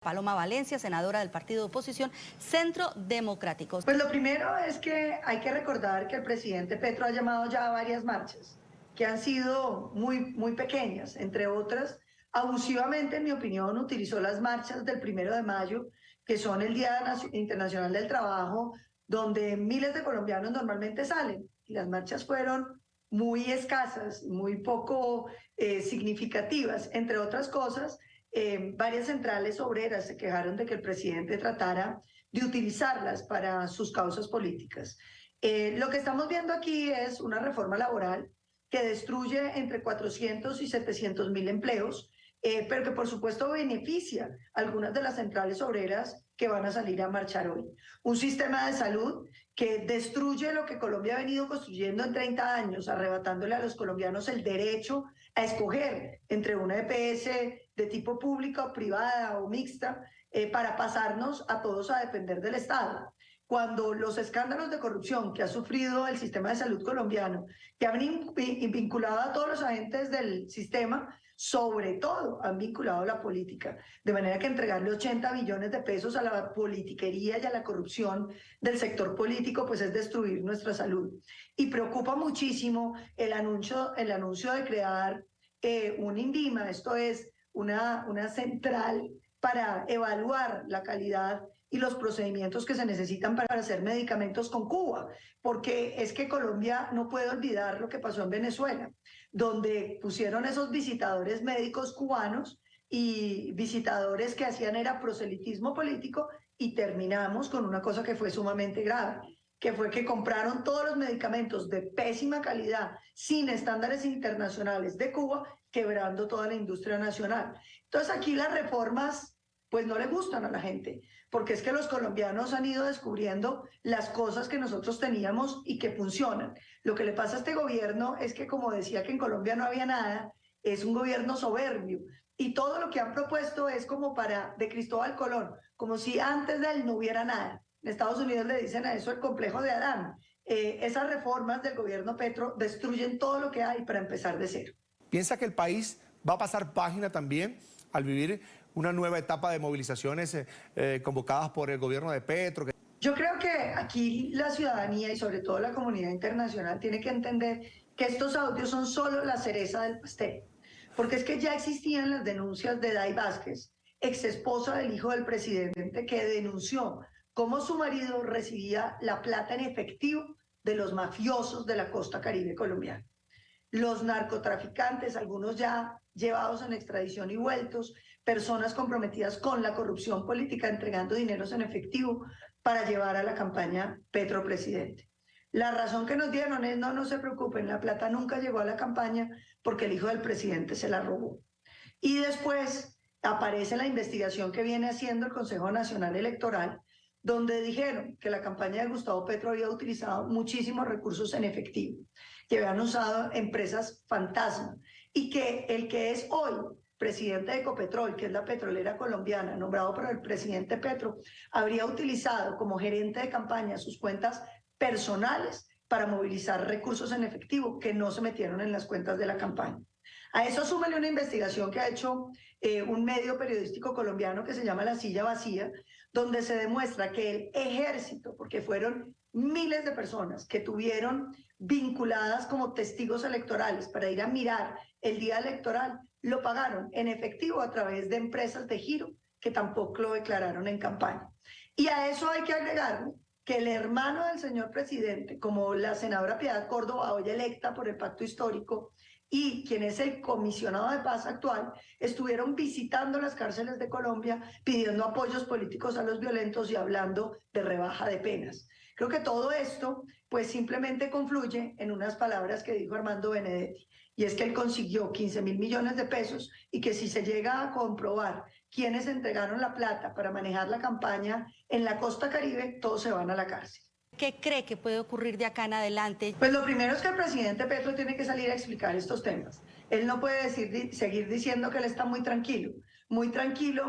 Paloma Valencia, senadora del partido de oposición Centro Democrático. Pues lo primero es que hay que recordar que el presidente Petro ha llamado ya a varias marchas, que han sido muy pequeñas, entre otras, abusivamente, en mi opinión, utilizó las marchas del 1 de mayo, que son el Día Internacional del Trabajo, donde miles de colombianos normalmente salen, y las marchas fueron muy escasas, muy poco significativas, entre otras cosas. Varias centrales obreras se quejaron de que el presidente tratara de utilizarlas para sus causas políticas. Lo que estamos viendo aquí es una reforma laboral que destruye entre 400 y 700 mil empleos, pero que por supuesto beneficia a algunas de las centrales obreras que van a salir a marchar hoy. Un sistema de salud que destruye lo que Colombia ha venido construyendo en 30 años, arrebatándole a los colombianos el derecho a escoger entre una EPS de tipo pública, privada o mixta, para pasarnos a todos a depender del Estado. Cuando los escándalos de corrupción que ha sufrido el sistema de salud colombiano, que han vinculado a todos los agentes del sistema, sobre todo han vinculado a la política, de manera que entregarle 80 billones de pesos a la politiquería y a la corrupción del sector político, pues es destruir nuestra salud. Y preocupa muchísimo el anuncio de crear un INVIMA, esto es una central para evaluar la calidad y los procedimientos que se necesitan para hacer medicamentos con Cuba, porque es que Colombia no puede olvidar lo que pasó en Venezuela, donde pusieron esos visitadores médicos cubanos y visitadores que hacían era proselitismo político, y terminamos con una cosa que fue sumamente grave, que fue que compraron todos los medicamentos de pésima calidad, sin estándares internacionales de Cuba, quebrando toda la industria nacional. Entonces aquí las reformas pues no le gustan a la gente, porque es que los colombianos han ido descubriendo las cosas que nosotros teníamos y que funcionan. Lo que le pasa a este gobierno es que, como decía que en Colombia no había nada, es un gobierno soberbio, y todo lo que han propuesto es como de Cristóbal Colón, como si antes de él no hubiera nada. En Estados Unidos le dicen a eso el complejo de Adán. Esas reformas del gobierno Petro destruyen todo lo que hay para empezar de cero. ¿Piensa que el país va a pasar página también al vivir una nueva etapa de movilizaciones convocadas por el gobierno de Petro? Yo creo que aquí la ciudadanía y sobre todo la comunidad internacional tiene que entender que estos audios son solo la cereza del pastel, porque es que ya existían las denuncias de Day Vázquez, ex esposa del hijo del presidente, que denunció cómo su marido recibía la plata en efectivo de los mafiosos de la costa caribe colombiana. Los narcotraficantes, algunos ya llevados en extradición y vueltos, personas comprometidas con la corrupción política, entregando dineros en efectivo para llevar a la campaña Petro presidente. La razón que nos dieron es: no se preocupen, la plata nunca llegó a la campaña porque el hijo del presidente se la robó. Y después aparece la investigación que viene haciendo el Consejo Nacional Electoral, donde dijeron que la campaña de Gustavo Petro había utilizado muchísimos recursos en efectivo, que habían usado empresas fantasma, y que el que es hoy presidente de Ecopetrol, que es la petrolera colombiana, nombrado por el presidente Petro, habría utilizado como gerente de campaña sus cuentas personales para movilizar recursos en efectivo que no se metieron en las cuentas de la campaña. A eso súmale una investigación que ha hecho un medio periodístico colombiano que se llama La Silla Vacía, donde se demuestra que el ejército, porque fueron miles de personas que tuvieron vinculadas como testigos electorales para ir a mirar el día electoral, lo pagaron en efectivo a través de empresas de giro que tampoco lo declararon en campaña. Y a eso hay que agregarle que el hermano del señor presidente, como la senadora Piedad Córdoba, hoy electa por el Pacto Histórico, y quien es el comisionado de paz actual, estuvieron visitando las cárceles de Colombia, pidiendo apoyos políticos a los violentos y hablando de rebaja de penas. Creo que todo esto pues simplemente confluye en unas palabras que dijo Armando Benedetti, y es que él consiguió 15.000 millones de pesos, y que si se llega a comprobar quiénes entregaron la plata para manejar la campaña en la costa caribe, todos se van a la cárcel. ¿Qué cree que puede ocurrir de acá en adelante? Pues lo primero es que el presidente Petro tiene que salir a explicar estos temas. Él no puede seguir diciendo que él está muy tranquilo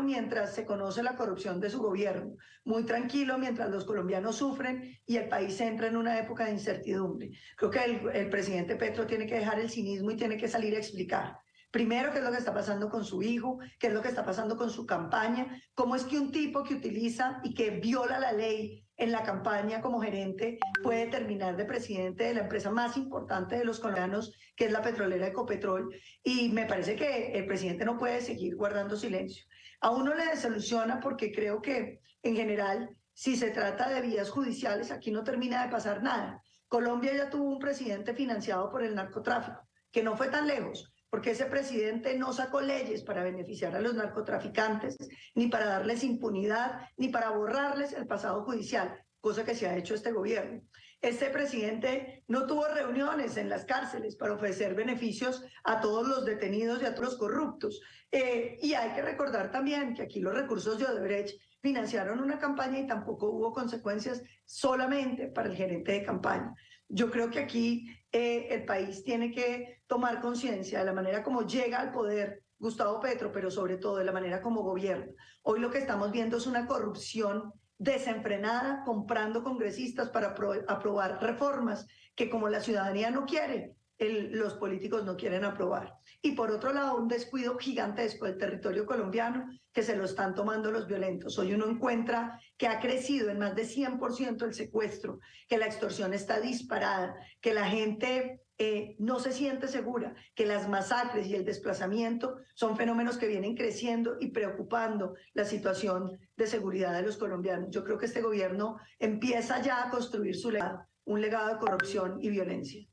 mientras se conoce la corrupción de su gobierno, muy tranquilo mientras los colombianos sufren y el país entra en una época de incertidumbre. Creo que el presidente Petro tiene que dejar el cinismo y tiene que salir a explicar. Primero, qué es lo que está pasando con su hijo, qué es lo que está pasando con su campaña, cómo es que un tipo que utiliza y que viola la ley en la campaña como gerente puede terminar de presidente de la empresa más importante de los colombianos, que es la petrolera Ecopetrol, y me parece que el presidente no puede seguir guardando silencio. A uno le desilusiona porque creo que en general, si se trata de vías judiciales, aquí no termina de pasar nada. Colombia ya tuvo un presidente financiado por el narcotráfico, que no fue tan lejos, porque ese presidente no sacó leyes para beneficiar a los narcotraficantes, ni para darles impunidad, ni para borrarles el pasado judicial, cosa que se ha hecho este gobierno. Este presidente no tuvo reuniones en las cárceles para ofrecer beneficios a todos los detenidos y a todos los corruptos. Y hay que recordar también que aquí los recursos de Odebrecht financiaron una campaña y tampoco hubo consecuencias solamente para el gerente de campaña. Yo creo que aquí el país tiene que tomar conciencia de la manera como llega al poder Gustavo Petro, pero sobre todo de la manera como gobierna. Hoy lo que estamos viendo es una corrupción desenfrenada, comprando congresistas para aprobar reformas que, como la ciudadanía no quiere, los políticos no quieren aprobar. Y por otro lado, un descuido gigantesco del territorio colombiano que se lo están tomando los violentos. Hoy uno encuentra que ha crecido en más de 100% el secuestro, que la extorsión está disparada, que la gente no se siente segura, que las masacres y el desplazamiento son fenómenos que vienen creciendo y preocupando la situación de seguridad de los colombianos. Yo creo que este gobierno empieza ya a construir su legado, un legado de corrupción y violencia.